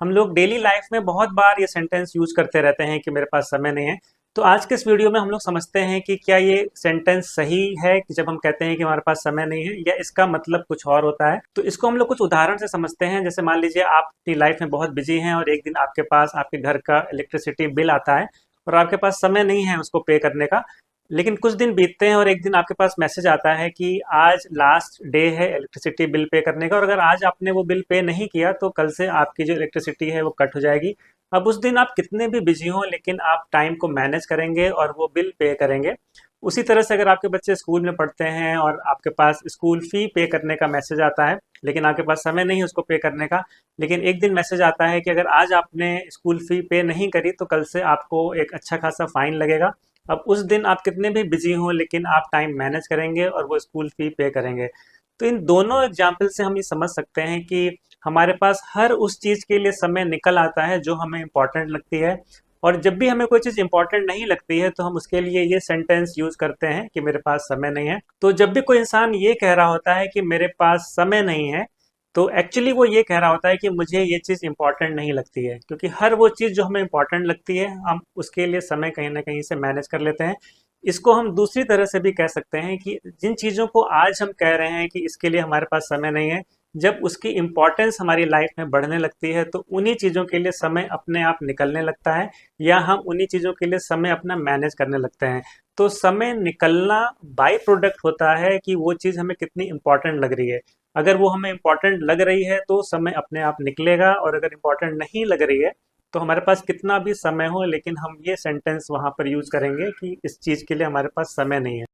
हम लोग daily life में बहुत बार ये सेंटेंस यूज करते रहते हैं कि मेरे पास समय नहीं है। तो आज के इस वीडियो में हम लोग समझते हैं कि क्या ये सेंटेंस सही है कि जब हम कहते हैं कि हमारे पास समय नहीं है, या इसका मतलब कुछ और होता है। तो इसको हम लोग कुछ उदाहरण से समझते हैं। जैसे मान लीजिए आप अपनी लाइफ में बहुत बिजी हैं और एक दिन आपके पास आपके घर का इलेक्ट्रिसिटी बिल आता है और आपके पास समय नहीं है उसको पे करने का। लेकिन कुछ दिन बीतते हैं और एक दिन आपके पास मैसेज आता है कि आज लास्ट डे है इलेक्ट्रिसिटी बिल पे करने का, और अगर आज आपने वो बिल पे नहीं किया तो कल से आपकी जो इलेक्ट्रिसिटी है वो कट हो जाएगी। अब उस दिन आप कितने भी बिजी हों, लेकिन आप टाइम को मैनेज करेंगे और वो बिल पे करेंगे। उसी तरह से अगर आपके बच्चे स्कूल में पढ़ते हैं और आपके पास स्कूल फी पे करने का मैसेज आता है, लेकिन आपके पास समय नहीं है उसको पे करने का, लेकिन एक दिन मैसेज आता है कि अगर आज आपने स्कूल फी पे नहीं करी तो कल से आपको एक अच्छा खासा फाइन लगेगा। अब उस दिन आप कितने भी बिजी हों, लेकिन आप टाइम मैनेज करेंगे और वो स्कूल फी पे करेंगे। तो इन दोनों एग्जाम्पल से हम ये समझ सकते हैं कि हमारे पास हर उस चीज़ के लिए समय निकल आता है जो हमें इम्पोर्टेंट लगती है। और जब भी हमें कोई चीज़ इंपॉर्टेंट नहीं लगती है तो हम उसके लिए ये सेंटेंस यूज करते हैं कि मेरे पास समय नहीं है। तो जब भी कोई इंसान ये कह रहा होता है कि मेरे पास समय नहीं है, तो एक्चुअली वो ये कह रहा होता है कि मुझे ये चीज़ इंपॉर्टेंट नहीं लगती है, क्योंकि हर वो चीज़ जो हमें इंपॉर्टेंट लगती है हम उसके लिए समय कहीं ना कहीं से मैनेज कर लेते हैं। इसको हम दूसरी तरह से भी कह सकते हैं कि जिन चीज़ों को आज हम कह रहे हैं कि इसके लिए हमारे पास समय नहीं है, जब उसकी इम्पोर्टेंस हमारी लाइफ में बढ़ने लगती है तो उन्हीं चीज़ों के लिए समय अपने आप निकलने लगता है, या हम उन्हीं चीज़ों के लिए समय अपना मैनेज करने लगते हैं। तो समय निकलना बाई प्रोडक्ट होता है कि वो चीज़ हमें कितनी इम्पोर्टेंट लग रही है। अगर वो हमें इम्पोर्टेंट लग रही है तो समय अपने आप निकलेगा, और अगर इम्पोर्टेंट नहीं लग रही है तो हमारे पास कितना भी समय हो, लेकिन हम ये सेंटेंस वहाँ पर यूज करेंगे कि इस चीज़ के लिए हमारे पास समय नहीं है।